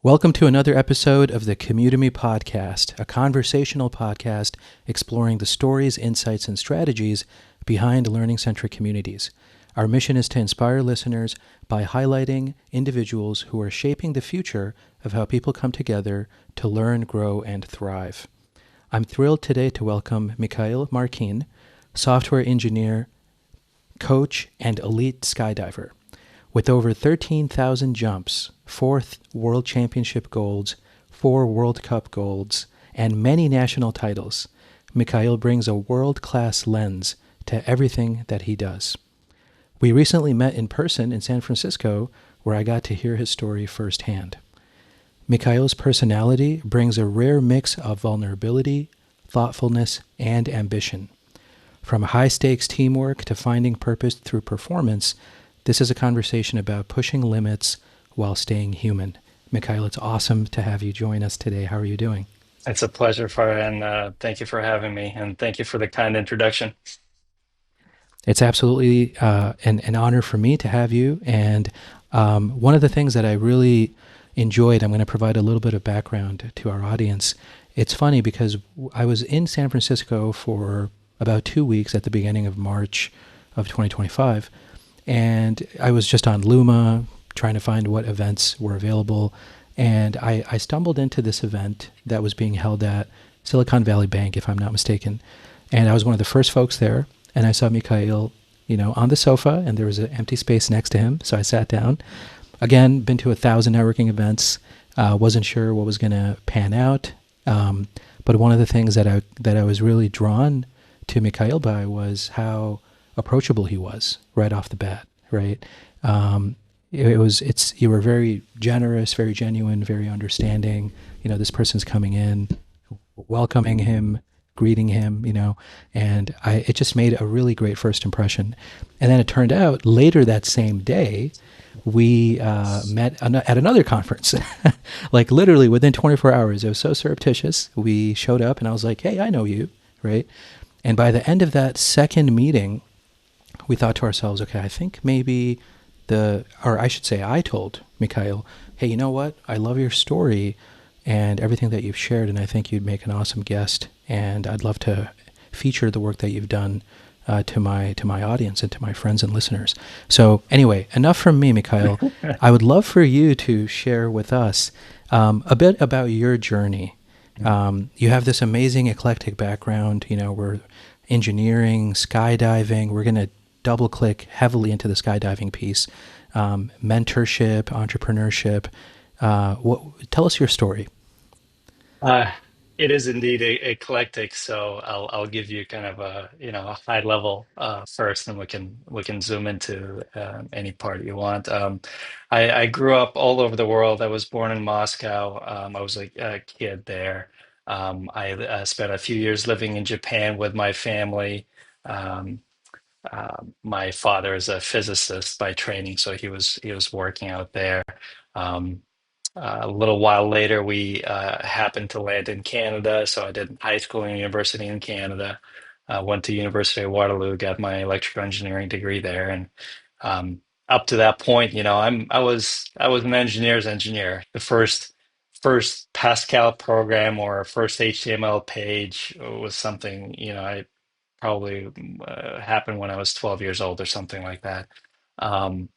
Welcome to another episode of the Commute Me podcast, a conversational podcast exploring the stories, insights, and strategies behind learning centric communities. Our mission is to inspire listeners by highlighting individuals who are shaping the future of how people come together to learn, grow, and thrive. I'm thrilled today to welcome Mikhail Markine, software engineer, coach, and elite skydiver. With over 13,000 jumps, 4th World Championship golds, 4 World Cup golds, and many national titles, Mikhail brings a world-class lens to everything that he does. We recently met in person in San Francisco, where I got to hear his story firsthand. Mikhail's personality brings a rare mix of vulnerability, thoughtfulness, and ambition. From high-stakes teamwork to finding purpose through performance, this is a conversation about pushing limits while staying human. Mikhail, it's awesome to have you join us today. How are you doing? It's a pleasure, Farah, and thank you for having me, and thank you for the kind introduction. It's absolutely an honor for me to have you. And one of the things that I really enjoyed, I'm going to provide a little bit of background to our audience. It's funny because I was in San Francisco for about 2 weeks at the beginning of March of 2025. And I was just on Luma trying to find what events were available. And I stumbled into this event that was being held at Silicon Valley Bank, if I'm not mistaken. And I was one of the first folks there. And I saw Mikhail, on the sofa, and there was an empty space next to him. So I sat down. Again, been to 1,000 networking events. Wasn't sure what was going to pan out. But one of the things that I was really drawn to Mikhail by was how approachable he was right off the bat. Right. You were very generous, very genuine, very understanding. This person's coming in, welcoming him, greeting him, and it just made a really great first impression. And then it turned out later that same day, we met at another conference, like literally within 24 hours. It was so surreptitious. We showed up and I was like, hey, I know you, right? And by the end of that second meeting, we thought to ourselves, okay, I think maybe or I should say, I told Mikhail, hey, you know what? I love your story and everything that you've shared, and I think you'd make an awesome guest. And I'd love to feature the work that you've done to my audience and to my friends and listeners. So anyway, enough from me, Mikhail. I would love for you to share with us a bit about your journey. You have this amazing eclectic background. We're engineering, skydiving. We're going to double click heavily into the skydiving piece, mentorship, entrepreneurship. Tell us your story. Uh, it is indeed eclectic, so I'll give you kind of a high level first, and we can zoom into any part you want. I grew up all over the world. I was born in Moscow. I was a kid there. I spent a few years living in Japan with my family. Um, my father is a physicist by training, so he was working out there. Um, a little while later, we happened to land in Canada, so I did high school and university in Canada. Went to University of Waterloo, got my electrical engineering degree there, and um, up to that point, I was an engineer's engineer. The first Pascal program or first HTML page was something I probably happened when I was 12 years old or something like that. Um,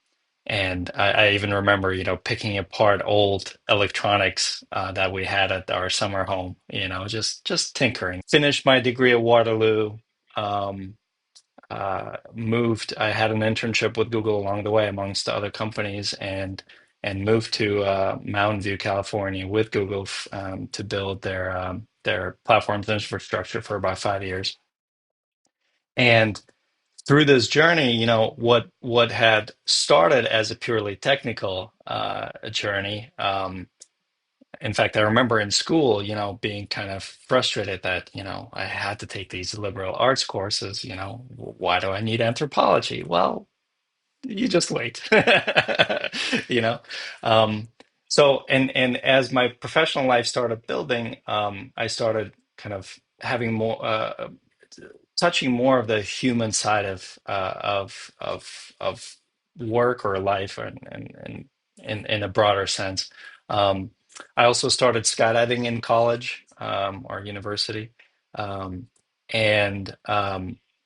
and I even remember, picking apart old electronics that we had at our summer home, just tinkering. Finished my degree at Waterloo. Um, I had an internship with Google along the way, amongst other companies, and moved to Mountain View, California, with Google to build their platforms infrastructure for about 5 years. And through this journey, what had started as a purely technical journey. In fact, I remember in school, being kind of frustrated that, I had to take these liberal arts courses. Why do I need anthropology? Well, you just wait. you know. Um, and as my professional life started building, I started kind of having more. Touching more of the human side of work or life, and in a broader sense. I also started skydiving in college or university. Um, and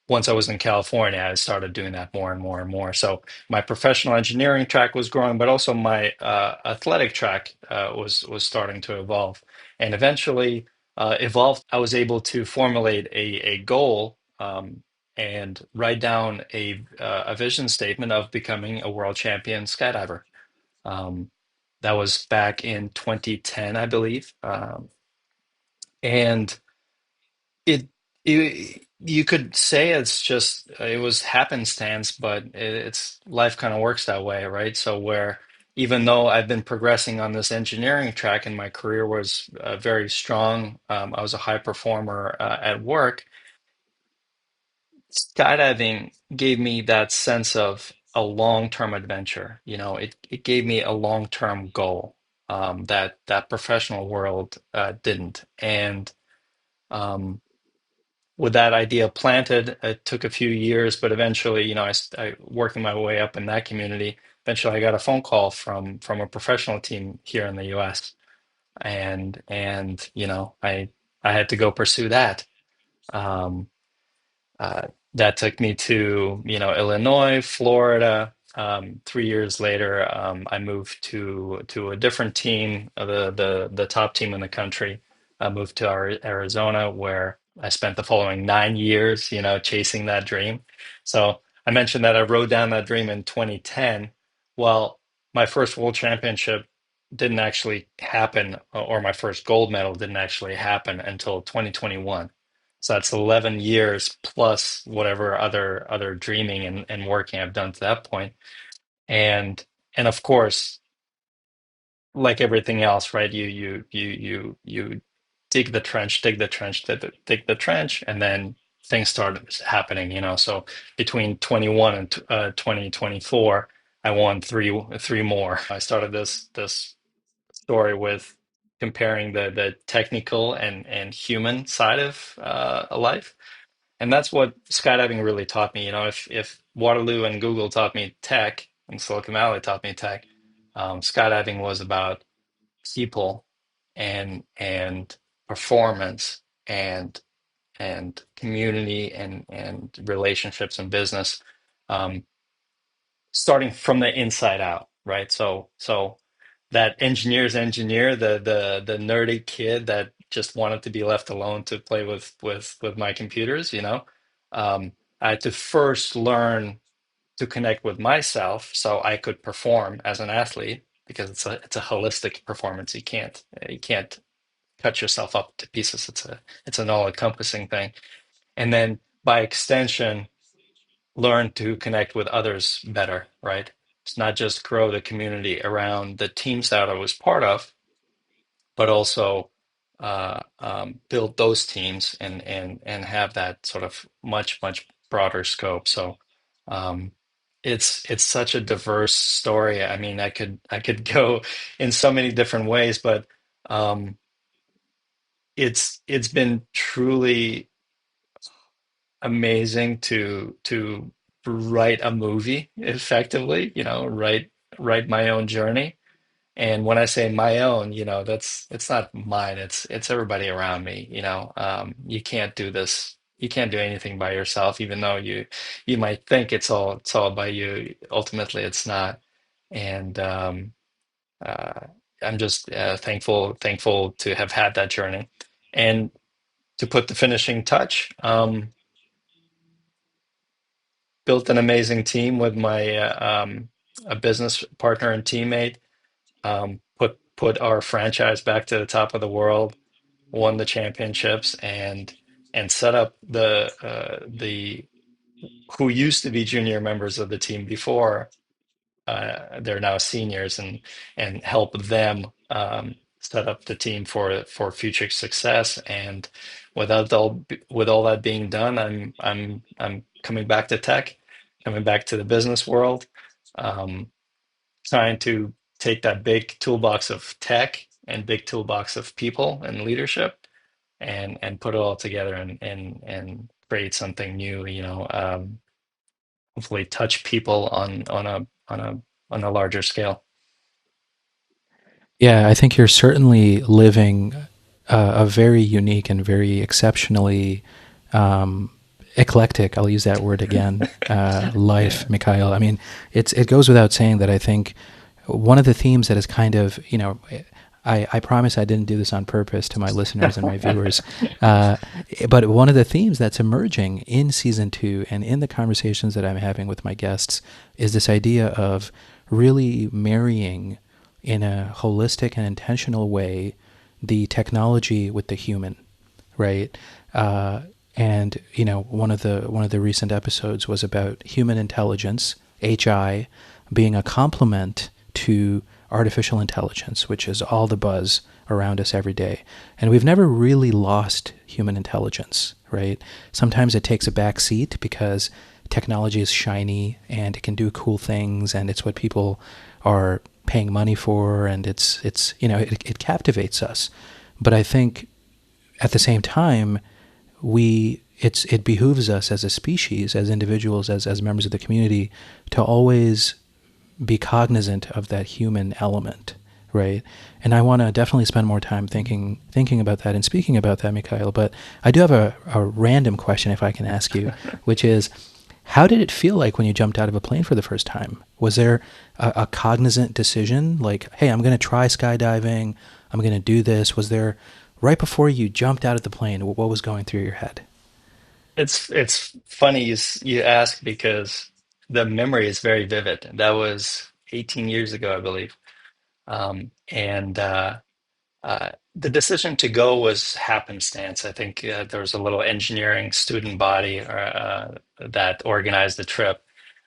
once I was in California, I started doing that more and more and more. So my professional engineering track was growing, but also my athletic track was starting to evolve. And eventually evolved, I was able to formulate a goal and write down a vision statement of becoming a world champion skydiver. Um, that was back in 2010, I believe. And it, you could say it's just it was happenstance, but it's life kind of works that way, right? So where even though I've been progressing on this engineering track and my career was very strong, I was a high performer at work. Skydiving gave me that sense of a long-term adventure. You know, it gave me a long-term goal that that professional world didn't. And um, with that idea planted, it took a few years, but eventually, you know, I working my way up in that community. Eventually, I got a phone call from a professional team here in the U.S. and you know, I had to go pursue that. Um, Uh, that took me to, you know, Illinois, Florida. 3 years later, I moved to a different team, the top team in the country. I moved to Arizona, where I spent the following 9 years, you know, chasing that dream. So I mentioned that I wrote down that dream in 2010. Well, my first world championship didn't actually happen, or my first gold medal didn't actually happen until 2021. So that's 11 years plus whatever other dreaming and working I've done to that point. And and of course, like everything else, right? You dig the trench, dig the trench, dig the trench, and then things start happening, you know. So between 21 and 2024, I won three more. I started this story with comparing the technical and human side of life. And that's what skydiving really taught me. You know, if Waterloo and Google taught me tech and Silicon Valley taught me tech, skydiving was about people and performance and community and relationships and business, um, starting from the inside out, right? So that engineer's engineer, the nerdy kid that just wanted to be left alone to play with my computers, you know, I had to first learn to connect with myself so I could perform as an athlete because it's a holistic performance. You can't cut yourself up to pieces. It's an all-encompassing thing. And then by extension, learn to connect with others better, right? It's not just grow the community around the teams that I was part of, but also build those teams and have that sort of much broader scope. So um, it's such a diverse story. I mean, I could go in so many different ways, but um, it's been truly amazing to write a movie effectively, you know, write my own journey. And when I say my own, you know, that's it's not mine, it's everybody around me, you know. You can't do this, you can't do anything by yourself, even though you might think it's all by you. Ultimately, it's not. And uh, I'm just thankful to have had that journey. And to put the finishing touch, built an amazing team with my a business partner and teammate. Put our franchise back to the top of the world, won the championships, and set up the who used to be junior members of the team before. They're now seniors, and help them set up the team for future success. And with all that being done, I'm coming back to tech, coming back to the business world, um, trying to take that big toolbox of tech and big toolbox of people and leadership and put it all together and create something new. You know, hopefully touch people on a larger scale. Yeah, I think you're certainly living a very unique and very exceptionally um, eclectic. I'll use that word again. Yeah. Life, Mikhail. I mean, it goes without saying that I think one of the themes that is kind of, I promise I didn't do this on purpose to my listeners and my viewers, uh, but one of the themes that's emerging in season two and in the conversations that I'm having with my guests is this idea of really marrying in a holistic and intentional way the technology with the human, right? Uh, and one of the recent episodes was about human intelligence, HI, being a complement to artificial intelligence, which is all the buzz around us every day. And we've never really lost human intelligence, right? Sometimes it takes a back seat because technology is shiny and it can do cool things and it's what people are paying money for and it captivates us. But I think at the same time, it behooves us as a species, as individuals, as members of the community, to always be cognizant of that human element, right? And I want to definitely spend more time thinking about that and speaking about that, Mikhail. But I do have a random question, if I can ask you, which is, how did it feel like when you jumped out of a plane for the first time? Was there a cognizant decision, like, hey, I'm going to try skydiving, I'm going to do this? Was there, right before you jumped out of the plane, what was going through your head? It's funny you ask because the memory is very vivid. That was 18 years ago, I believe. And the decision to go was happenstance. I think there was a little engineering student body that organized the trip.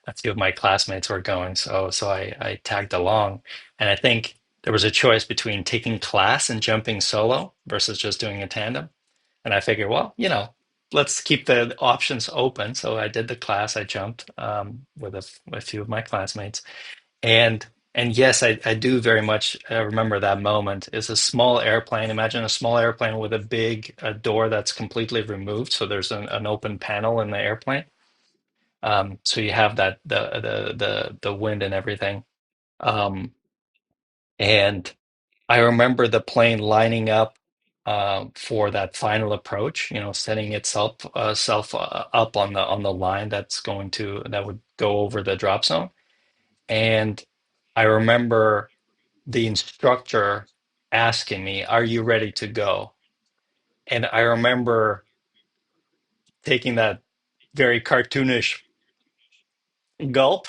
A few of my classmates were going, so I tagged along. And I think there was a choice between taking class and jumping solo versus just doing a tandem. And I figured, well, let's keep the options open. So I did the class. I jumped with a few of my classmates. And and yes, I do very much remember that moment. It's a small airplane. Imagine a small airplane with a big door that's completely removed. So there's an open panel in the airplane. So you have that the wind and everything. Um, and I remember the plane lining up for that final approach. Setting itself self up on the line that would go over the drop zone. And I remember the instructor asking me, "Are you ready to go?" And I remember taking that very cartoonish gulp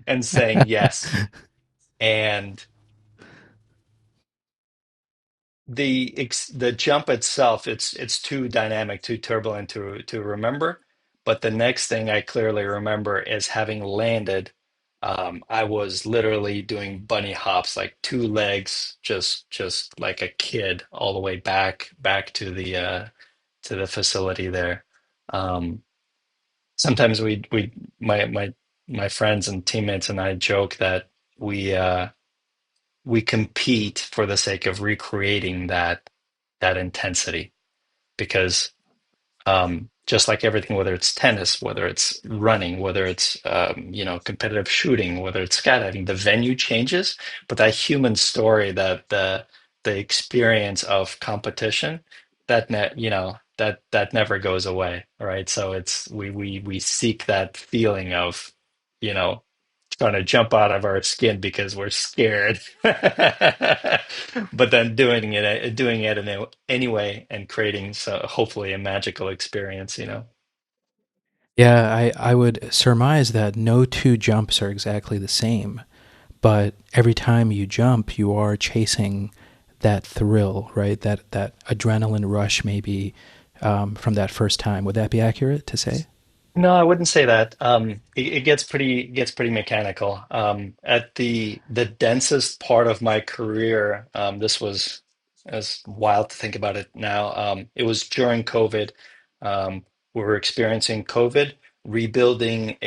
and saying yes. And the jump itself, it's too dynamic, too turbulent to remember. But the next thing I clearly remember is having landed. I was literally doing bunny hops, like two legs, just like a kid, all the way back to the facility there. Um, Sometimes my friends and teammates and I joke that we uh, we compete for the sake of recreating that intensity because just like everything, whether it's tennis, whether it's running, whether it's competitive shooting, whether it's skydiving, the venue changes, but that human story, that the experience of competition, that never goes away, right? So it's we seek that feeling of you know trying to jump out of our skin because we're scared, but then doing it anyway and creating hopefully a magical experience. Yeah, I would surmise that no two jumps are exactly the same, but every time you jump, you are chasing that thrill, right? That adrenaline rush, maybe from that first time. Would that be accurate to say? No, I wouldn't say that. It gets pretty mechanical. At the densest part of my career, this was as wild to think about it now. It was during COVID. Um, we were experiencing COVID, rebuilding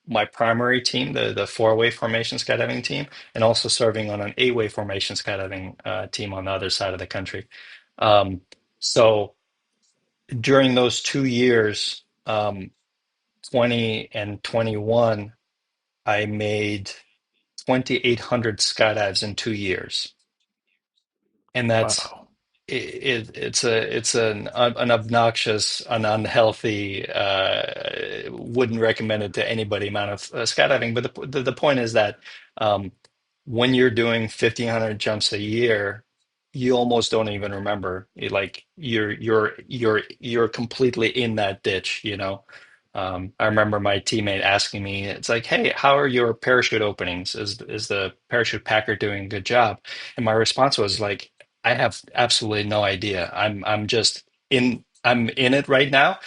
my primary team, the four-way formation skydiving team, and also serving on an eight-way formation skydiving team on the other side of the country. So during those 2 years, 20 and 21, I made 2,800 skydives in 2 years, and that's Wow. an obnoxious, an unhealthy, wouldn't recommend it to anybody amount of skydiving. But the point is that um, when you're doing 1,500 jumps a year, you almost don't even remember. Like you're completely in that ditch, you know. I remember my teammate asking me, it's like, "Hey, how are your parachute openings? Is the parachute packer doing a good job?" And my response was like, I have absolutely no idea. I'm in it right now.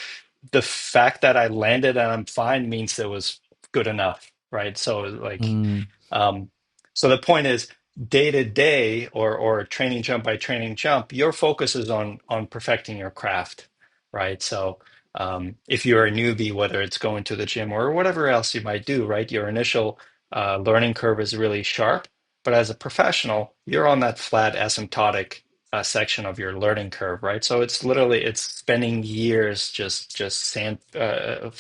The fact that I landed and I'm fine means it was good enough, right? So like Mm, um, so the point is, day to day, or training jump by training jump, your focus is on perfecting your craft, right? So if you're a newbie, whether it's going to the gym or whatever else you might do, right, your initial learning curve is really sharp. But as a professional, you're on that flat asymptotic section of your learning curve, right? So it's spending years just sand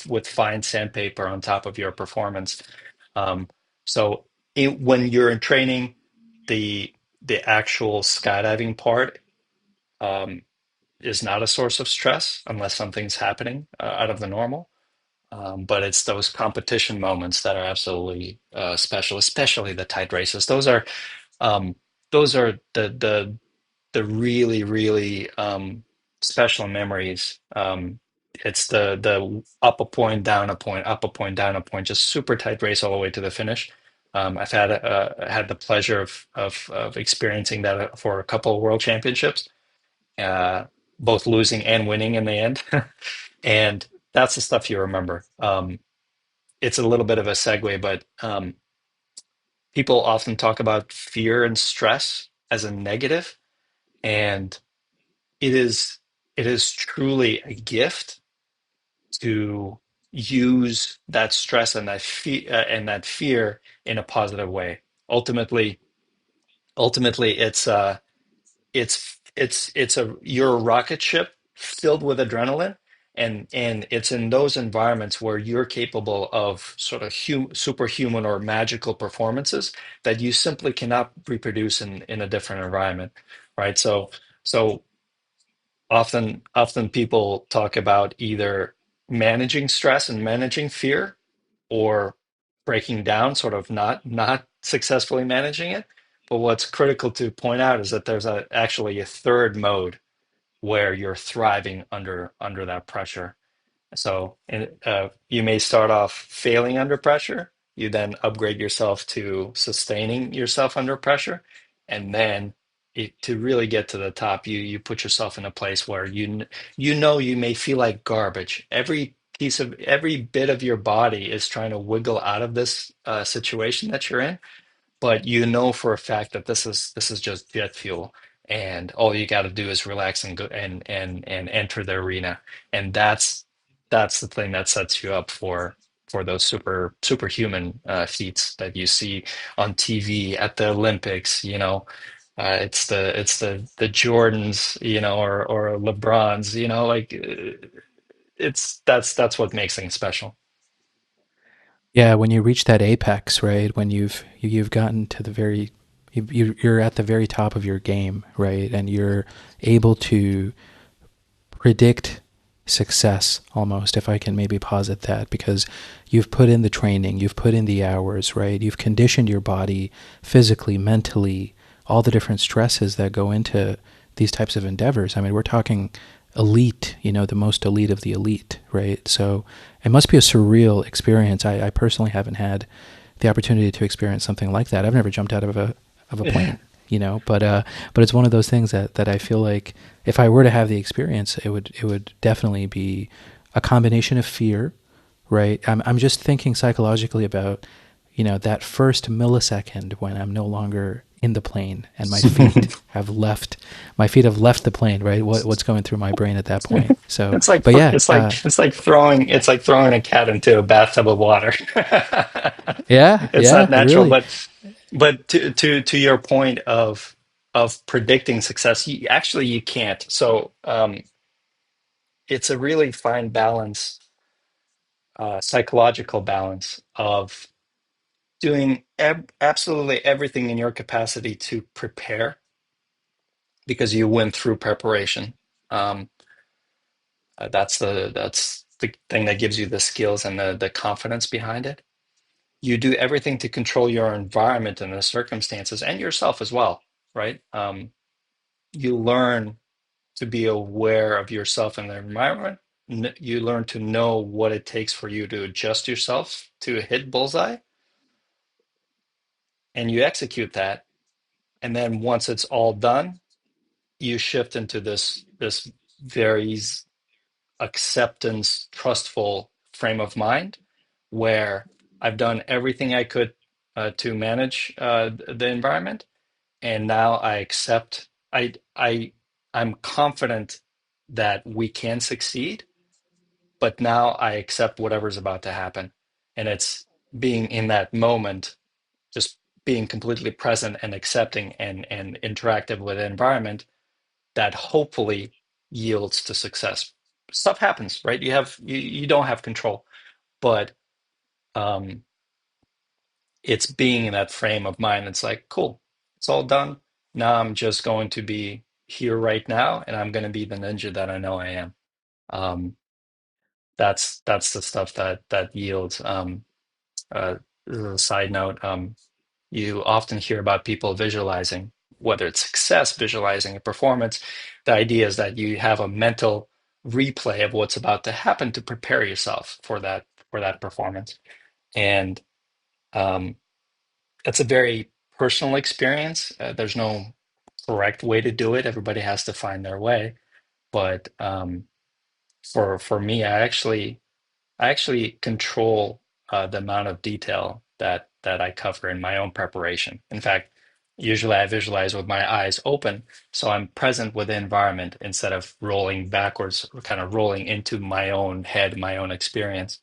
with fine sandpaper on top of your performance. Um, so when you're in training, the the actual skydiving part um, is not a source of stress unless something's happening out of the normal. But it's those competition moments that are absolutely special, especially the tight races. Um, those are the really really special memories. It's the up a point, down a point, up a point, down a point, just super tight race all the way to the finish. I've had the pleasure of experiencing that for a couple of world championships, uh, both losing and winning in the end, and that's the stuff you remember. It's a little bit of a segue, but people often talk about fear and stress as a negative, and it is it is truly a gift to use that stress and and that fear in a positive way. Ultimately, ultimately, it's a you're a rocket ship filled with adrenaline, and it's in those environments where you're capable of sort of superhuman or magical performances that you simply cannot reproduce in a different environment, right? So often people talk about either managing stress and managing fear, or breaking down, sort of not successfully managing it. But what's critical to point out is that there's actually a third mode where you're thriving under that pressure. So, and you may start off failing under pressure. You then upgrade yourself to sustaining yourself under pressure, and then to really get to the top, you put yourself in a place where you know you may feel like garbage. Every bit of your body is trying to wiggle out of this situation that you're in, but you know for a fact that this is just jet fuel, and all you got to do is relax and go and enter the arena, and that's the thing that sets you up for those superhuman feats that you see on TV at the Olympics. It's the Jordans, or LeBrons, like that's what makes things special. yeah, when you reach that apex, right? When you've gotten to the very you're at the very top of your game, right? And you're able to predict success almost, if I can maybe posit that, because you've put in the training, you've put in the hours, right? You've conditioned your body physically, mentally, all the different stresses that go into these types of endeavors. I mean, we're talking elite, the most elite of the elite, right? So it must be a surreal experience. I personally haven't had the opportunity to experience something like that. I've never jumped out of a plane, but it's one of those things that I feel like if I were to have the experience, it would definitely be a combination of fear, right? I'm just thinking psychologically about, that first millisecond when I'm no longer in the plane and my feet have left the plane, right? What's going through my brain at that point? So, It's like but yeah, throwing a cat into a bathtub of water. yeah, It's not yeah, natural, really. but to your point of predicting success, you can't. So it's a really fine balance, psychological balance of doing absolutely everything in your capacity to prepare because you went through preparation. Um, that's the thing that gives you the skills and the confidence behind it. You do everything to control your environment and the circumstances and yourself as well, right? You learn to be aware of yourself and the environment. You learn to know what it takes for you to adjust yourself to hit bullseye, and you execute that. And then once it's all done, you shift into this very acceptance, trustful frame of mind where I've done everything I could to manage the environment, and now I accept. I'm confident that we can succeed, but now I accept whatever's about to happen, and it's being in that moment, just being completely present and accepting and interactive with the environment that hopefully yields to success. Stuff happens, right? You don't have control, but um, it's being in that frame of mind. It's like, cool, it's all done. Now I'm just going to be here right now, and I'm going to be the ninja that I know I am. Um, that's the stuff that yields. Uh, as a side note, you often hear about people visualizing, whether it's success, visualizing a performance. The idea is that you have a mental replay of what's about to happen to prepare yourself for that performance. And um, it's a very personal experience. There's no correct way to do it. Everybody has to find their way. But for me, I actually control the amount of detail that I cover in my own preparation. In fact, usually I visualize with my eyes open, so I'm present with the environment instead of rolling backwards, or kind of rolling into my own head, my own experience.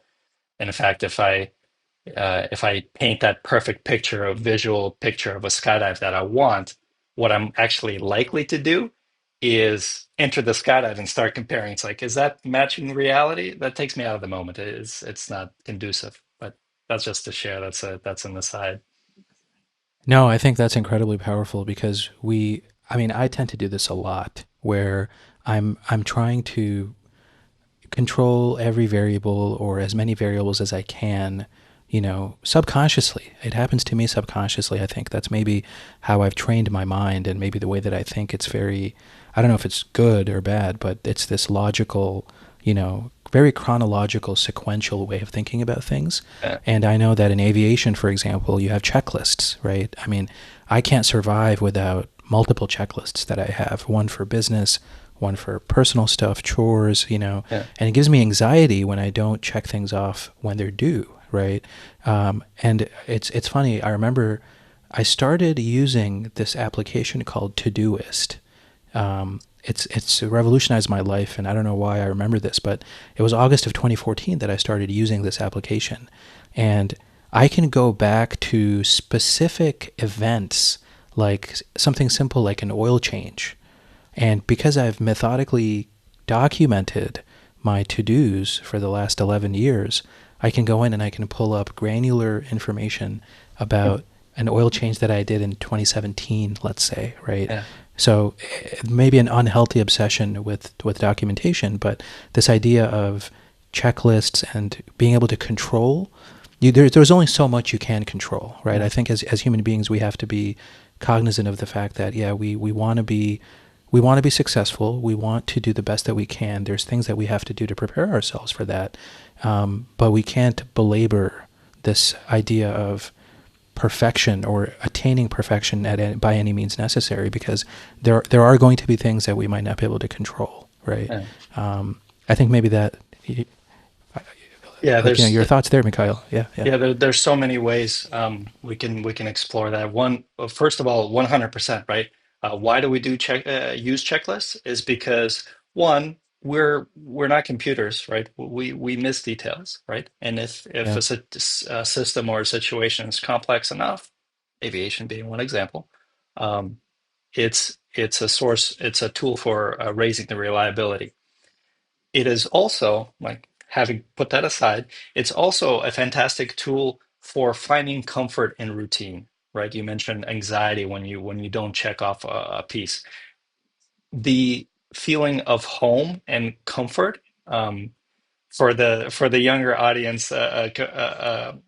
And in fact, if I paint that perfect picture, a visual picture of a skydive that I want, what I'm actually likely to do is enter the skydive and start comparing. It's like, is that matching reality? That takes me out of the moment. It's not conducive. But that's just to share. That's an aside. No, I think that's incredibly powerful because I mean, I tend to do this a lot where I'm trying to control every variable or as many variables as I can, subconsciously. It happens to me subconsciously. I think that's maybe how I've trained my mind and maybe the way that I think. It's very, I don't know if it's good or bad, but it's this logical, very chronological, sequential way of thinking about things. Yeah, And I know that in aviation, for example, you have checklists, right? I mean, I can't survive without multiple checklists that I have, one for business, one for personal stuff, chores, yeah, and it gives me anxiety when I don't check things off when they're due, right? And it's funny. I remember I started using this application called Todoist. It's revolutionized my life, and I don't know why I remember this, but it was August of 2014 that I started using this application, and I can go back to specific events like something simple like an oil change, and because I've methodically documented my to-dos for the last 11 years, I can go in and I can pull up granular information about an oil change that I did in 2017, let's say, right? yeah, So maybe an unhealthy obsession with documentation, but this idea of checklists and being able to control, there's only so much you can control, right? yeah, I think as human beings, we have to be cognizant of the fact that, yeah, we want to be successful. We want to do the best that we can. There's things that we have to do to prepare ourselves for that. But we can't belabor this idea of perfection or attaining perfection by any means necessary, because there are going to be things that we might not be able to control, right? yeah. I think maybe that, Yeah, like, there's your thoughts there, Mikhail. Yeah, yeah, Yeah, there's so many ways we can explore that. One, first of all, 100%, right? Why do we use checklists? Is because one, we're not computers, right? We miss details, right? And if yeah. a system or a situation is complex enough, aviation being one example, um, it's a source, it's a tool for raising the reliability. It is also, like, having put that aside, it's also a fantastic tool for finding comfort in routine, right? You mentioned anxiety when you don't check off a piece. The feeling of home and comfort. For the younger audience, an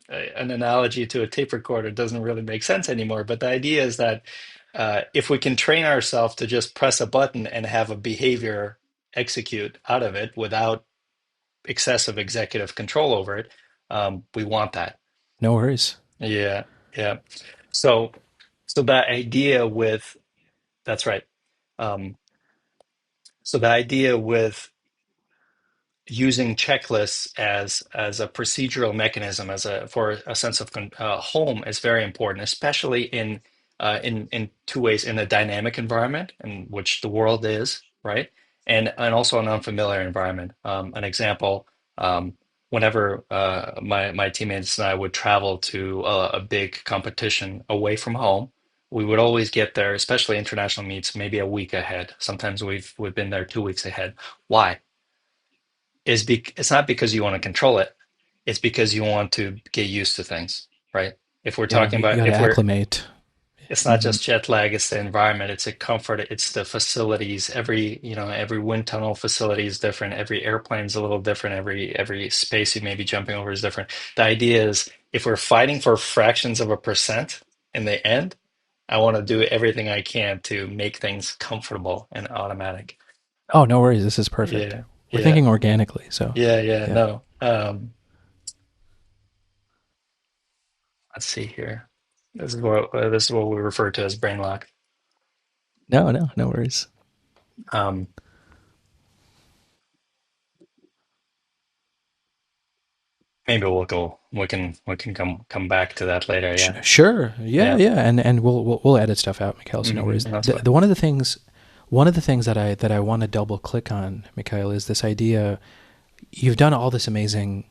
analogy to a tape recorder doesn't really make sense anymore. But the idea is that if we can train ourselves to just press a button and have a behavior execute out of it without excessive executive control over it, we want that. No worries. Yeah, yeah. So, so that idea with that's right. Um, so the idea with using checklists as a procedural mechanism as a for a sense of home is very important, especially in two ways: in a dynamic environment in which the world is, right, and also an unfamiliar environment. An example: um, whenever my teammates and I would travel to a big competition away from home, we would always get there, especially international meets, maybe a week ahead. Sometimes we've been there 2 weeks ahead. Why? It's not because you want to control it. It's because you want to get used to things, right? If we're Yeah, talking you about got to if we're acclimate. It's not Hmm. just jet lag, it's the environment, it's the comfort, it's the facilities. Every wind tunnel facility is different. Every airplane's a little different. Every space you may be jumping over is different. The idea is if we're fighting for fractions of a percent in the end, I want to do everything I can to make things comfortable and automatic. Oh, no worries. This is perfect. Yeah, We're yeah, thinking organically, so yeah, yeah. no. Let's see here. This is what we refer to as brain lock. No, no, no worries. Um, maybe we can come back to that later. Yeah, Sure. Yeah, yeah. yeah, and we'll edit stuff out, Mikhail. So no worries. That's The fine. one of the things that I want to double click on, Mikhail, is this idea. You've done all this amazing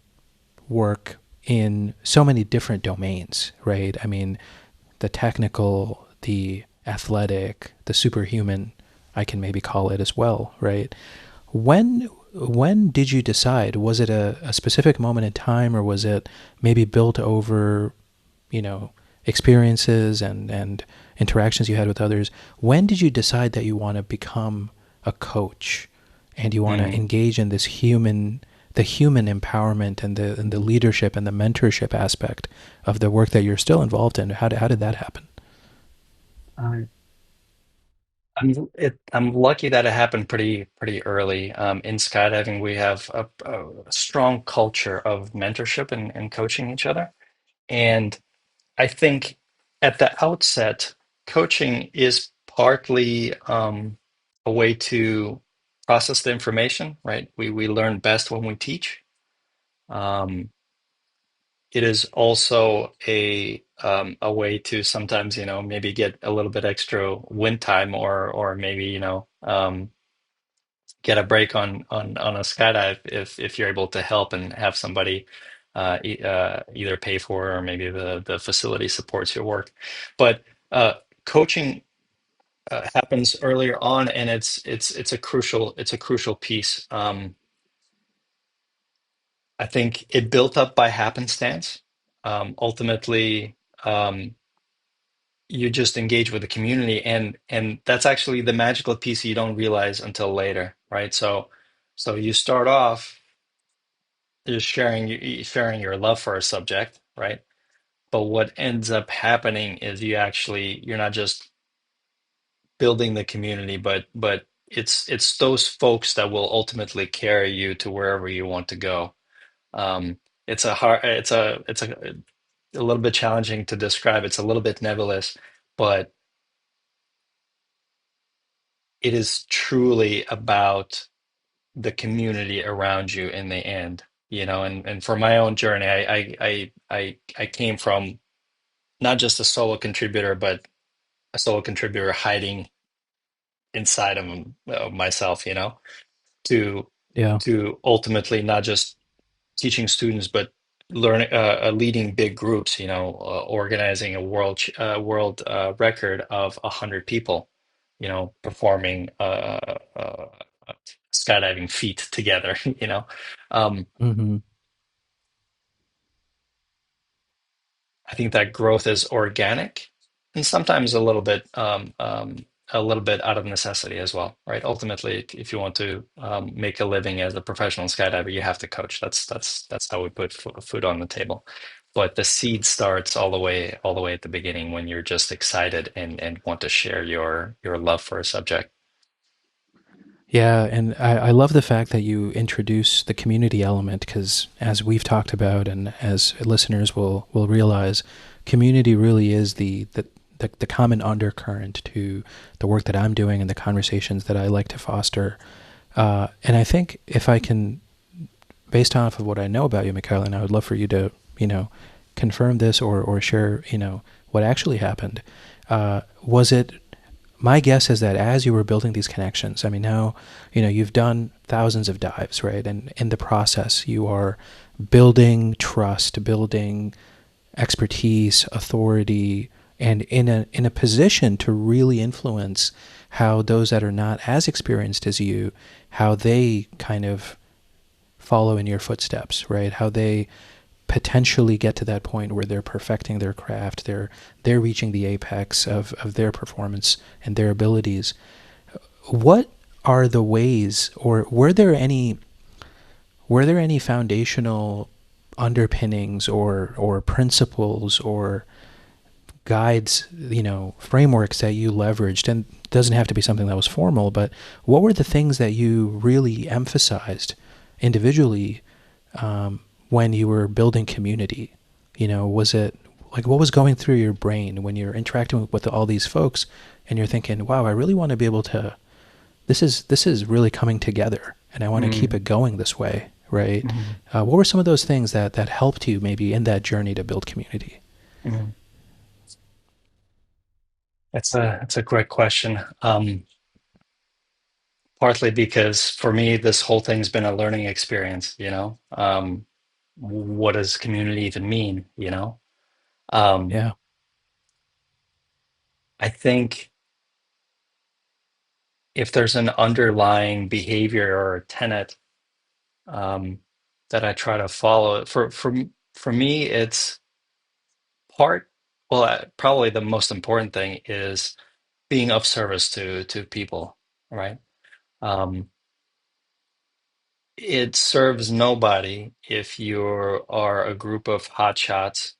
work in so many different domains, right? I mean, the technical, the athletic, the superhuman, I can maybe call it as well, right? When did you decide? Was it a specific moment in time, or was it maybe built over, you know, experiences and interactions you had with others? When did you decide that you want to become a coach and you want to Mm. engage in the human empowerment and the leadership and the mentorship aspect of the work that you're still involved in? How did that happen? I- I'm lucky that it happened pretty early. In skydiving, we have a strong culture of mentorship and coaching each other. And I think at the outset, coaching is partly a way to process the information, right? We learn best when we teach. Um, it is also a way to sometimes, maybe get a little bit extra wind time or maybe, get a break on a skydive if you're able to help and have somebody either pay for it or maybe the facility supports your work. But coaching happens earlier on, and it's a crucial piece. I think it built up by happenstance. Ultimately, um, you just engage with the community, and that's actually the magical piece you don't realize until later, right? So you start off just sharing your love for a subject, right? But what ends up happening is you're not just building the community, but it's those folks that will ultimately carry you to wherever you want to go. It's a hard, it's a little bit challenging to describe. It's a little bit nebulous, but it is truly about the community around you in the end, and for my own journey, I came from not just a solo contributor, but a solo contributor hiding inside of myself, to Yeah. to ultimately not just teaching students, but leading big groups, organizing a world record of 100 people, performing a skydiving feat together, you know. Um, Hmm. I think that growth is organic and sometimes a little bit out of necessity as well, right? Ultimately, if you want to make a living as a professional skydiver, you have to coach. That's how we put food on the table. But the seed starts all the way at the beginning when you're just excited and want to share your love for a subject. Yeah, and I love the fact that you introduce the community element because, as we've talked about, and as listeners will realize, community really is the common undercurrent to the work that I'm doing and the conversations that I like to foster. And I think if I can, based off of what I know about you, Mikhail, and I would love for you to, confirm this or share, what actually happened. Was it my guess is that as you were building these connections, I mean, now, you've done thousands of dives, right? And in the process, you are building trust, building expertise, authority, and in a position to really influence how those that are not as experienced as you, how they kind of follow in your footsteps, right? How they potentially get to that point where they're perfecting their craft, they're reaching the apex of their performance and their abilities. What are the ways, or were there any foundational underpinnings or principles or guides, frameworks that you leveraged? And it doesn't have to be something that was formal, but what were the things that you really emphasized individually, when you were building community? Was it like, what was going through your brain when you're interacting with all these folks and you're thinking, wow, I really want to be able to, this is really coming together and I want to keep Mm, it going this way, right? mhm, What were some of those things that helped you maybe in that journey to build community? mhm. That's a great question. Partly because for me, this whole thing's been a learning experience, what does community even mean, Um, Yeah. I think if there's an underlying behavior or a tenet um, that I try to follow, for me, it's part, well, probably the most important thing is being of service to people, right? Um, it serves nobody if you are a group of hotshots,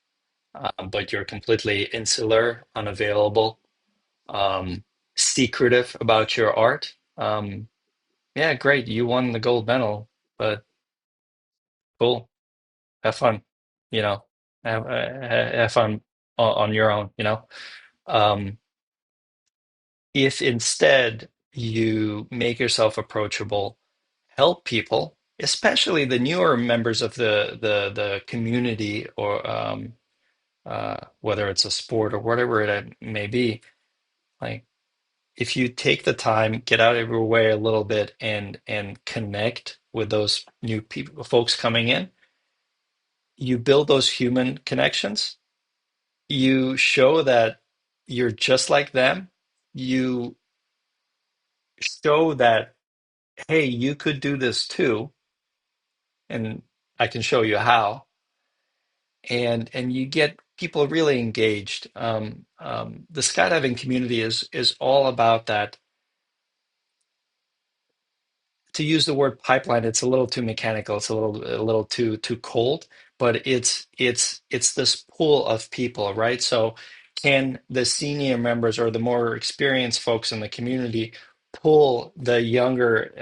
but you're completely insular, unavailable, um, secretive about your art. Yeah, great, you won the gold medal, but cool, have fun, you know, have fun on your own, Um, if instead you make yourself approachable, help people, especially the newer members of the community, or whether it's a sport or whatever it may be, like if you take the time, get out of your way a little bit and connect with those new people, folks coming in, you build those human connections. You show that you're just like them. You show that, hey, you could do this too, and I can show you how. And you get people really engaged. The skydiving community is all about that. To use the word pipeline, it's a little too mechanical. It's a little too cold. But it's this pool of people, right? So can the senior members or the more experienced folks in the community pull the younger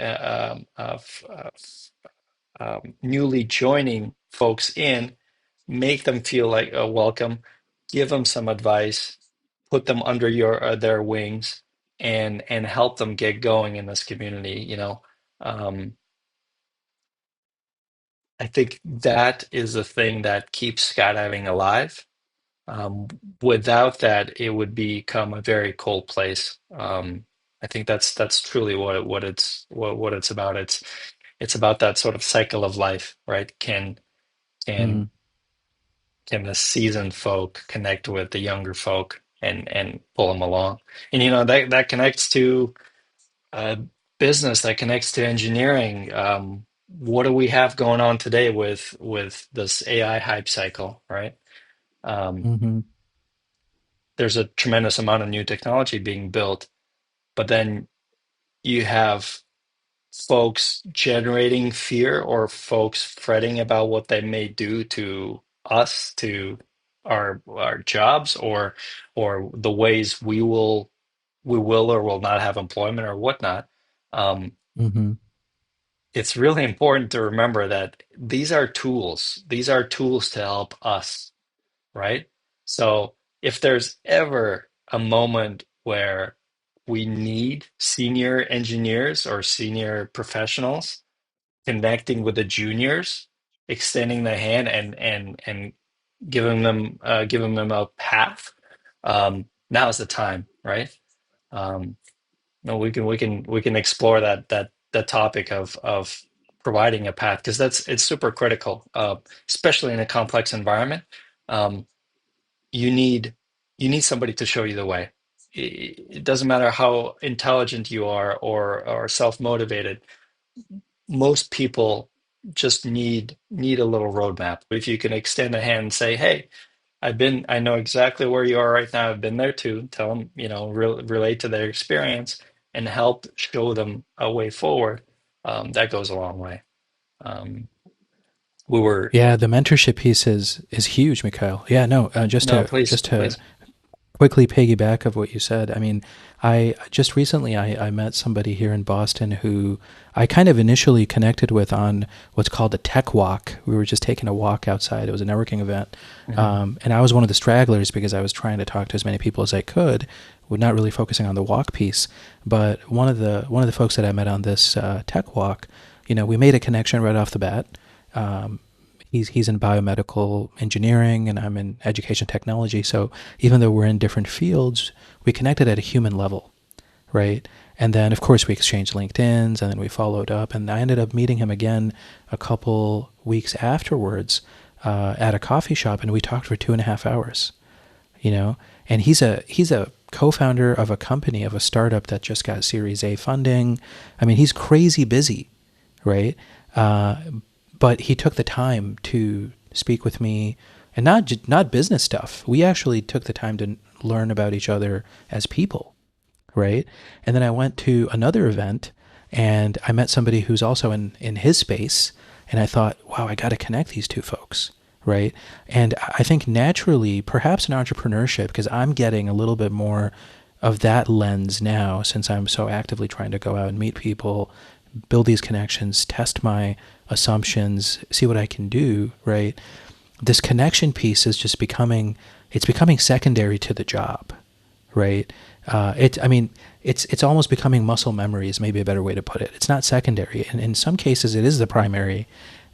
newly joining folks in, make them feel like welcome, give them some advice, put them under their wings, and help them get going in this community. Um, I think that is the thing that keeps skydiving alive. Um, Without that, it would become a very cold place. I think that's truly what it's about. It's about that sort of cycle of life, right? Can Mm. can the seasoned folk connect with the younger folk and pull them along? And that connects to uh, business, that connects to engineering. What do we have going on today with this AI hype cycle, right? Um, Hmm. there's a tremendous amount of new technology being built, but then you have folks generating fear or folks fretting about what they may do to us, to our jobs, or the ways we will or will not have employment or whatnot. Um, Hmm. it's really important to remember that these are tools. These are tools to help us, right? So if there's ever a moment where we need senior engineers or senior professionals connecting with the juniors, extending the hand and giving them a path, now is the time, right? Um, no, we can explore that topic of providing a path, because it's super critical, especially in a complex environment. Um, you need you need somebody to show you the way. It doesn't matter how intelligent you are or self-motivated. Most people just need a little roadmap. If you can extend a hand and say, "Hey, I know exactly where you are right now. I've been there too." Tell them, relate to their experience and help show them a way forward. That goes a long way. Um, we were Yeah, the mentorship piece is huge, Mikhail. Yeah, no, just No, to please, just to please. quickly piggyback of what you said. I mean, I just recently I met somebody here in Boston who I kind of initially connected with on what's called a tech walk. We were just taking a walk outside. It was a networking event, Mhm. and I was one of the stragglers because I was trying to talk to as many people as I could. We're not really focusing on the walk piece, but one of the folks that I met on this tech walk, we made a connection right off the bat. Um, he's in biomedical engineering and I'm in education technology. So even though we're in different fields, we connected at a human level, right? And then of course we exchanged LinkedIn's and then we followed up and I ended up meeting him again a couple weeks afterwards at a coffee shop and we talked for 2.5 hours, you know, and he's a co-founder of a company of a startup that just got Series A funding. I mean, he's crazy busy, right? Uh, but he took the time to speak with me, and not business stuff. We actually took the time to learn about each other as people, right? And then I went to another event, and I met somebody who's also in his space, and I thought, wow, I got to connect these two folks, right? And I think naturally, perhaps in entrepreneurship, because I'm getting a little bit more of that lens now since I'm so actively trying to go out and meet people, build these connections, test my assumptions, see what I can do, right? This connection piece is just becoming secondary to the job, right? I mean, it's almost becoming muscle memory is maybe a better way to put it. It's not secondary, and in some cases, it is the primary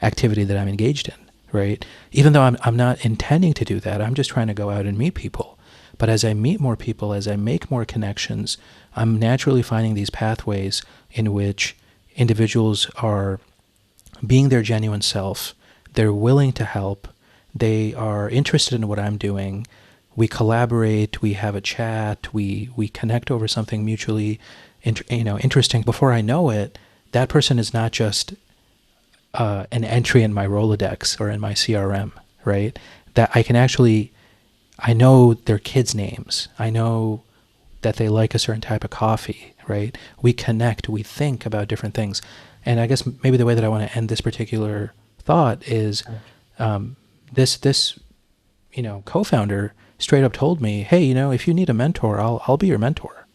activity that I'm engaged in, right? Even though I'm not intending to do that, I'm just trying to go out and meet people. But as I meet more people, as I make more connections, I'm naturally finding these pathways in which individuals are being their genuine self. They're willing to help. They are interested in what I'm doing. We collaborate. We have a chat. We connect over something mutually, interesting. Before I know it, that person is not just an entry in my Rolodex or in my CRM, right? That I can actually, I know their kids' names. I know that they like a certain type of coffee, right? We connect, we think about different things. And I guess maybe the way that I want to end this particular thought is um, this co-founder straight up told me, hey, if you need a mentor, I'll be your mentor.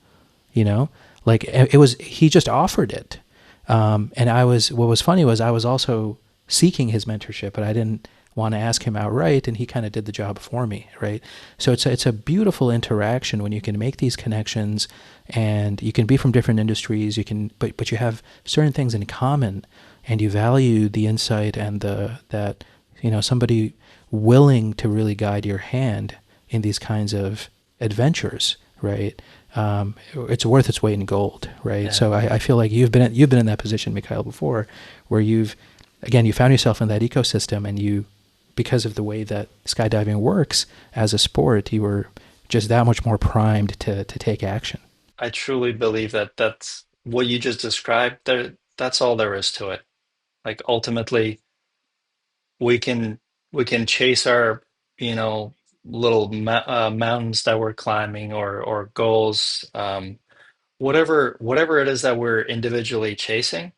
You know, like it was he just offered it, and what was funny was I was also seeking his mentorship, but I didn't want to ask him outright, and he kind of did the job for me, right? So it's a beautiful interaction when you can make these connections, and you can be from different industries. You can, but you have certain things in common, and you value the insight and the that somebody willing to really guide your hand in these kinds of adventures, right? It's worth its weight in gold, right? Yeah. So I feel like you've been in that position, Mikhail, before, where you found yourself in that ecosystem, and because of the way that skydiving works as a sport, you were just that much more primed to take action. I truly believe that that's what you just described. That's all there is to it. Like ultimately, we can we can chase our, you know, mountains that we're climbing, or goals, whatever it is that we're individually chasing.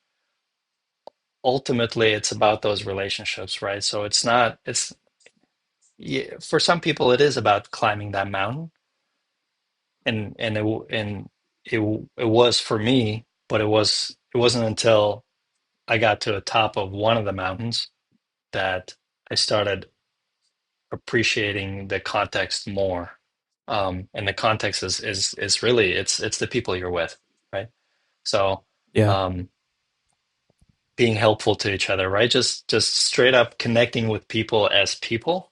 Ultimately, it's about those relationships, right? So it's not it's yeah, for some people it is about climbing that mountain, and it was for me, but it wasn't until I got to the top of one of the mountains that I started appreciating the context more. And the context is really it's the people you're with, right? So Yeah. um, being helpful to each other, right? Just straight up connecting with people as people,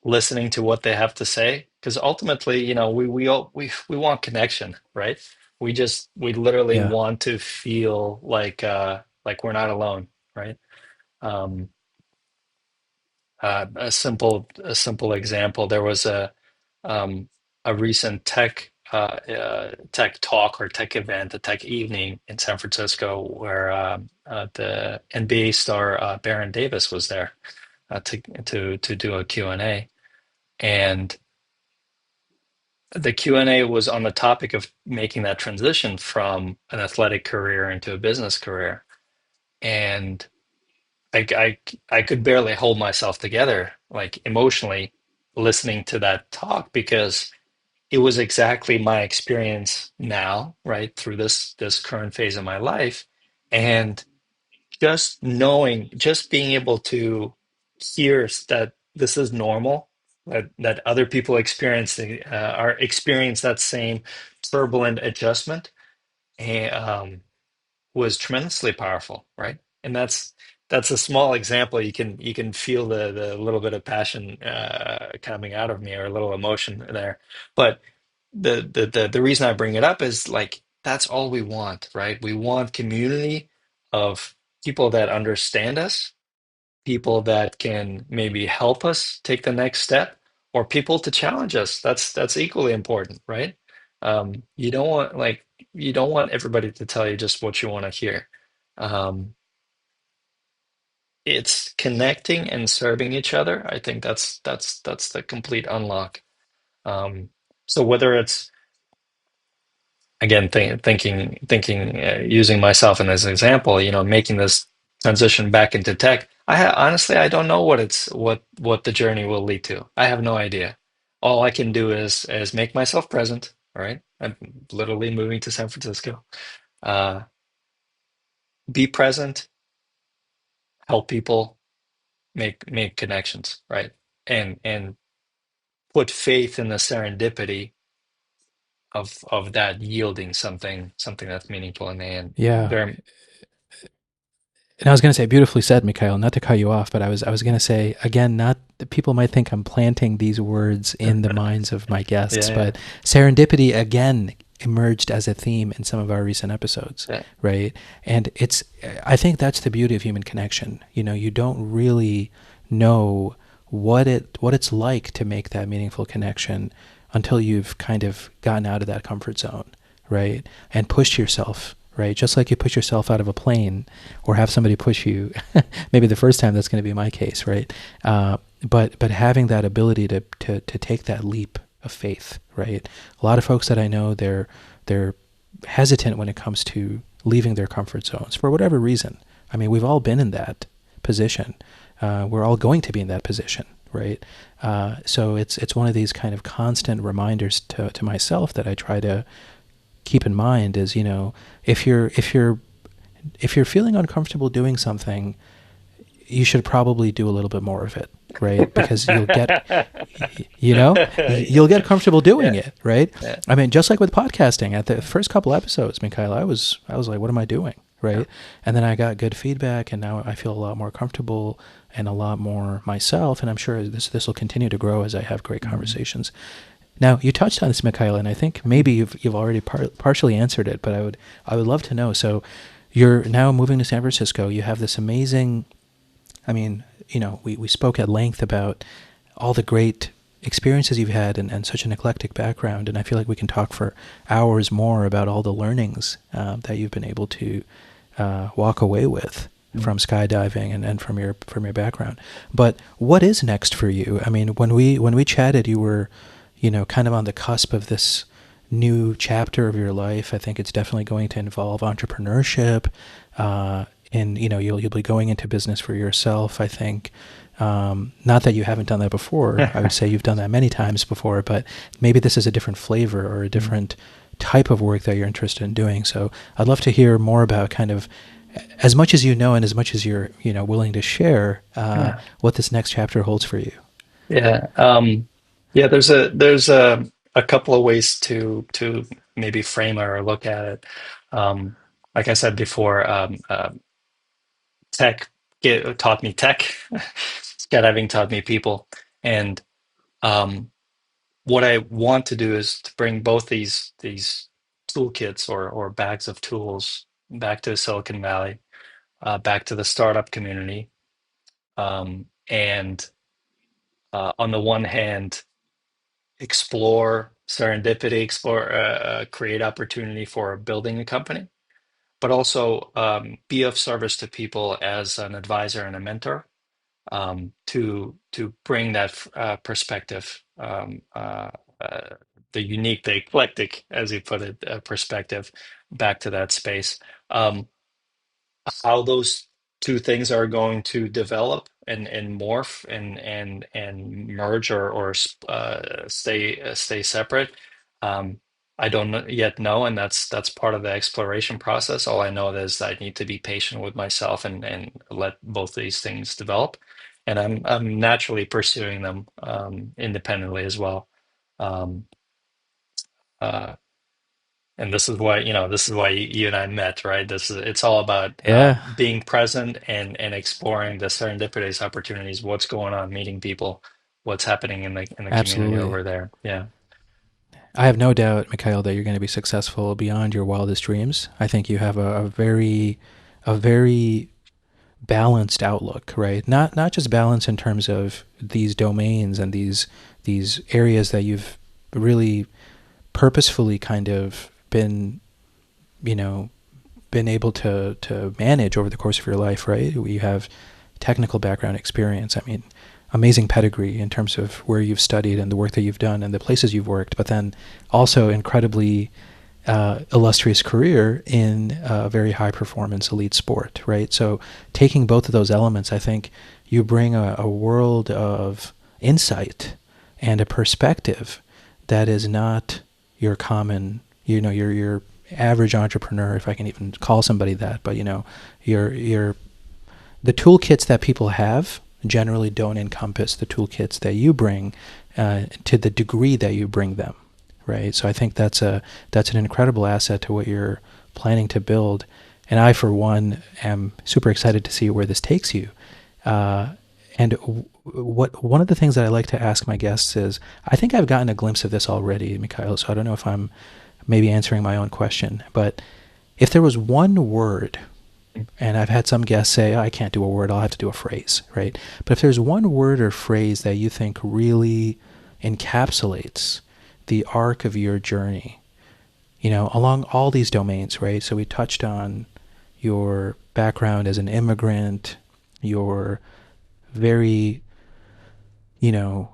listening to what they have to say, because ultimately, we want connection, right? We literally Yeah. want to feel like we're not alone, right? Um, a simple example. There was um, a recent tech talk or tech event, a tech evening in San Francisco, where the NBA star Baron Davis was there to do a Q&A. And the Q&A was on the topic of making that transition from an athletic career into a business career. And I could barely hold myself together, like emotionally, listening to that talk, because it was exactly my experience now, right, through this current phase of my life. And just being able to hear that this is normal, that other people experience that same turbulent adjustment, and was tremendously powerful, right? And that's a small example. You can feel the little bit of passion coming out of me, or a little emotion there. But the reason I bring it up is, like, that's all we want, right? We want community of people that understand us, people that can maybe help us take the next step, or people to challenge us. That's equally important, right? You don't want, everybody to tell you just what you want to hear. Um, it's connecting and serving each other. I think that's the complete unlock. So whether it's, again, thinking using myself as an example, making this transition back into tech, honestly, I don't know what the journey will lead to. I have no idea. All I can do is make myself present. All right, I'm literally moving to San Francisco. uh be present, help people, make connections, right? And put faith in the serendipity of that yielding something that's meaningful in the end. Yeah. Very. And I was going to say, beautifully said, Mikhail, not to cut you off, but I was going to say, again, not people might think I'm planting these words in the minds of my guests, Yeah, but serendipity, again, emerged as a theme in some of our recent episodes, yeah. right? And I think that's the beauty of human connection. You don't really know what it's like to make that meaningful connection until you've kind of gotten out of that comfort zone, right? And pushed yourself, right? Just like you push yourself out of a plane or have somebody push you. Maybe the first time that's going to be my case, right? But having that ability to take that leap of faith, right? A lot of folks that I know, they're hesitant when it comes to leaving their comfort zones for whatever reason. I mean, we've all been in that position. We're all going to be in that position, right? So it's one of these kind of constant reminders to myself that I try to keep in mind is, if you're feeling uncomfortable doing something, you should probably do a little bit more of it, right? Because you'll get comfortable doing Yeah, it, right? yeah, I mean, just like with podcasting, at the first couple episodes, Mikhail, I was like, what am I doing, yeah. right? And then I got good feedback, and now I feel a lot more comfortable and a lot more myself. And I'm sure this will continue to grow as I have great Mhm. conversations. Now, you touched on this, Mikhail, and I think maybe you've already partially answered it, but I would love to know. So, you're now moving to San Francisco. You have this amazing. I mean, we spoke at length about all the great experiences you've had and such an eclectic background, and I feel like we can talk for hours more about all the learnings that you've been able to walk away with, Mm. from skydiving and from your background. But what is next for you? I mean, when we chatted, you were, kind of on the cusp of this new chapter of your life. I think it's definitely going to involve entrepreneurship, and you'll be going into business for yourself. I think. Not that you haven't done that before. I would say you've done that many times before, but maybe this is a different flavor or a Mm. different type of work that you're interested in doing. So I'd love to hear more about kind of as much as you know and as much as you're willing to share Yeah. what this next chapter holds for you. Yeah. Yeah, there's a couple of ways to maybe frame it or look at it. Um, like I said before, tech taught me tech. Skydiving taught me people. And um, what I want to do is to bring both these toolkits or bags of tools back to Silicon Valley, back to the startup community. And on the one hand, explore serendipity, create opportunity for building a company, but also be of service to people as an advisor and a mentor, to bring that perspective, uh, the unique, the eclectic, as you put it, perspective back to that space. Um, how those two things are going to develop and morph and merge or stay separate. Um, I don't yet know, and that's part of the exploration process. All I know is I need to be patient with myself and let both these things develop. And I'm naturally pursuing them independently as well. Um, uh, and this is why, this is why you and I met, right? It's all about Yeah, being present and exploring the serendipitous opportunities, what's going on, meeting people, what's happening in the community absolutely. over there. Yeah. I have no doubt, Mikhail, that you're going to be successful beyond your wildest dreams. I think you have a very balanced outlook, right? Not just balance in terms of these domains and these areas that you've really purposefully kind of you know, been able to manage over the course of your life, right? You have technical background experience. I mean, amazing pedigree in terms of where you've studied and the work that you've done and the places you've worked, but then also incredibly illustrious career in a very high performance elite sport, right? So taking both of those elements, I think you bring a world of insight and a perspective that is not your common, your average entrepreneur, if I can even call somebody that, but your the toolkits that people have generally don't encompass the toolkits that you bring to the degree that you bring them, right? So I think that's an incredible asset to what you're planning to build, and I, for one, am super excited to see where this takes you. Uh, and what one of the things that I like to ask my guests is, I think I've gotten a glimpse of this already, Mikhail. So I don't know if I'm maybe answering my own question, but if there was one word, and I've had some guests say, oh, I can't do a word, I'll have to do a phrase, right? But if there's one word or phrase that you think really encapsulates the arc of your journey, along all these domains, right? So we touched on your background as an immigrant, your very, you know,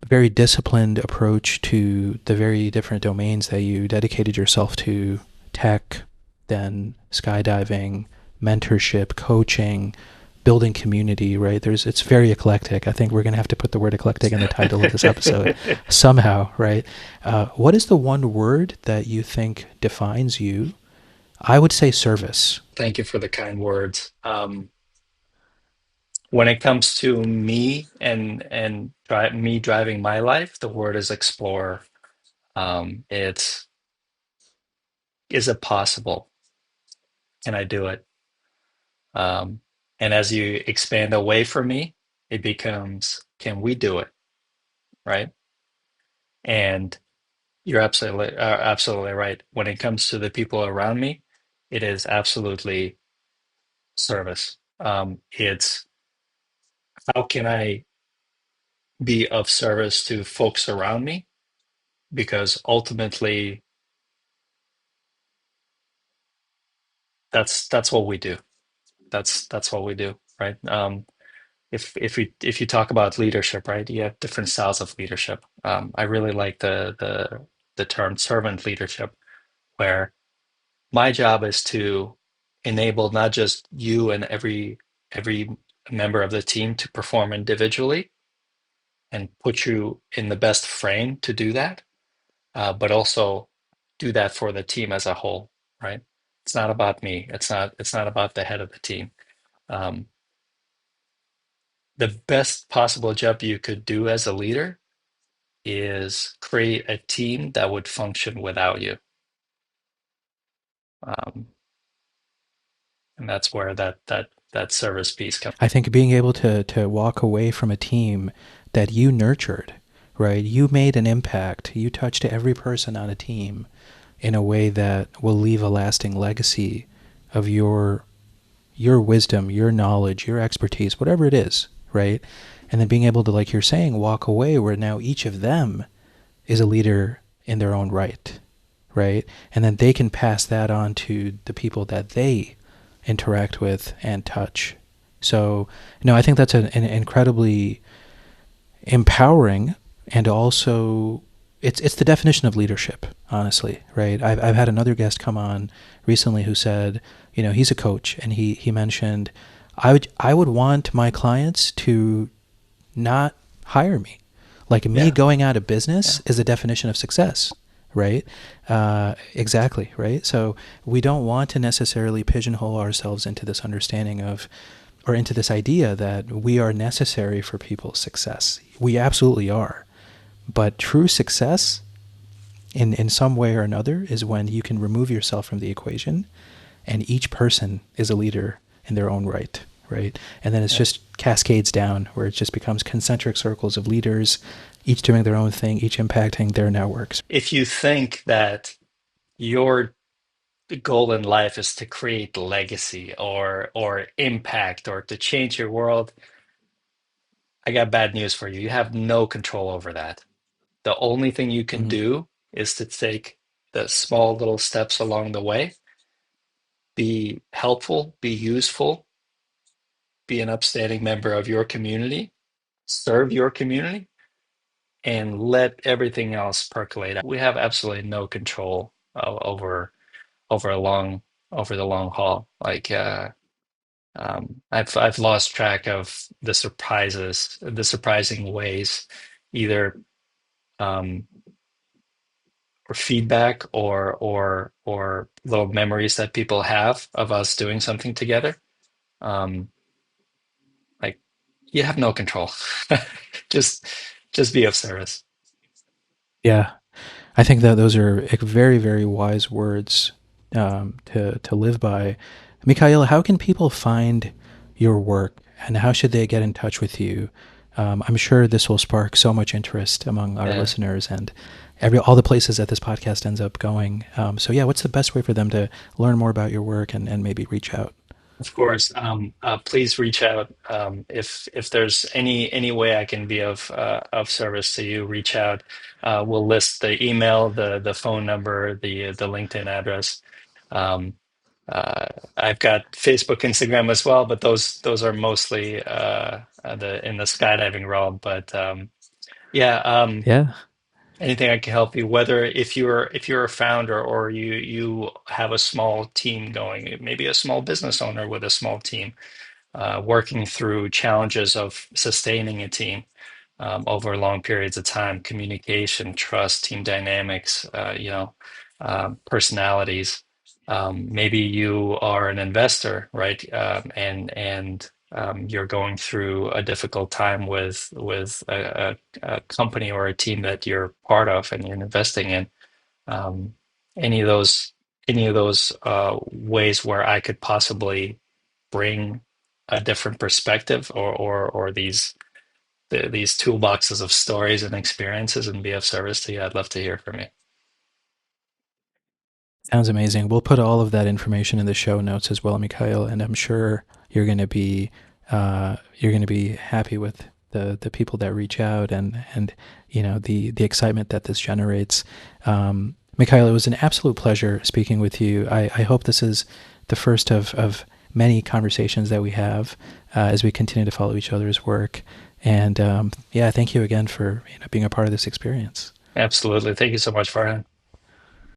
very disciplined approach to the very different domains that you dedicated yourself to: tech, then skydiving, mentorship, coaching, building community, right? It's very eclectic. I think we're going to have to put the word eclectic in the title of this episode somehow, right? What is the one word that you think defines you? I would say service. Thank you for the kind words. When it comes to me and me driving my life, the word is explore. It's, is it possible? Can I do it? Um, and as you expand away from me, it becomes, can we do it? Right? And you're absolutely right. When it comes to the people around me, it is absolutely service. It's, how can I be of service to folks around me? Because ultimately, that's what we do. that's what we do, right? If you talk about leadership, right, you have different styles of leadership. I really like the term servant leadership, where my job is to enable not just you and every member of the team to perform individually and put you in the best frame to do that, but also do that for the team as a whole, right? It's not about me. It's not about the head of the team. Um, the best possible job you could do as a leader is create a team that would function without you. Um, and that's where that service piece comes. I think being able to walk away from a team that you nurtured, right? You made an impact. You touched every person on a team in a way that will leave a lasting legacy of your wisdom, your knowledge, your expertise, whatever it is, right? And then being able to, like you're saying, walk away where now each of them is a leader in their own right, right? And then they can pass that on to the people that they interact with and touch. So, I think that's an incredibly empowering, and also it's the definition of leadership, honestly, right? I've had another guest come on recently who said, he's a coach, and he mentioned, I would want my clients to not hire me. Like, me Yeah, going out of yeah. business is a definition of success, right? Exactly, right? So we don't want to necessarily pigeonhole ourselves into this understanding of, or into this idea that we are necessary for people's success. We absolutely are. But true success, in some way or another, is when you can remove yourself from the equation and each person is a leader in their own right, right? And then it's Yeah. just cascades down where it just becomes concentric circles of leaders, each doing their own thing, each impacting their networks. If you think that your goal in life is to create legacy or impact or to change your world, I got bad news for you. You have no control over that. The only thing you can Mm-hmm. do is to take the small little steps along the way, be helpful, be useful, be an upstanding member of your community, serve your community, and let everything else percolate out. We have absolutely no control over a long over the long haul. Like I've lost track of the surprising ways, either um, or feedback or little memories that people have of us doing something together. Um, like you have no control. just just be of service. Yeah, I think that those are very, very wise words to live by. Mikhail, how can people find your work, and how should they get in touch with you? I'm sure this will spark so much interest among our Yeah. listeners and all the places that this podcast ends up going. So yeah, what's the best way for them to learn more about your work and maybe reach out? Of course, please reach out if there's any way I can be of service to you. Reach out. We'll list the email, the phone number, the LinkedIn address. Um, uh, I've got Facebook, Instagram as well, but those are mostly the in the skydiving realm. But yeah, Yeah. anything I can help you. Whether if you're a founder or you have a small team going, maybe a small business owner with a small team working through challenges of sustaining a team over long periods of time, communication, trust, team dynamics, personalities. Maybe you are an investor, right? And you're going through a difficult time with a company or a team that you're part of and you're investing in. Um, any of those ways where I could possibly bring a different perspective or these toolboxes of stories and experiences and be of service to you, I'd love to hear from you. Sounds amazing. We'll put all of that information in the show notes as well, Mikhail, and I'm sure you're going to be happy with the people that reach out, and the excitement that this generates. Mikhail, it was an absolute pleasure speaking with you. I hope this is the first of many conversations that we have as we continue to follow each other's work. And yeah, thank you again for being a part of this experience. Absolutely. Thank you so much, Farhan.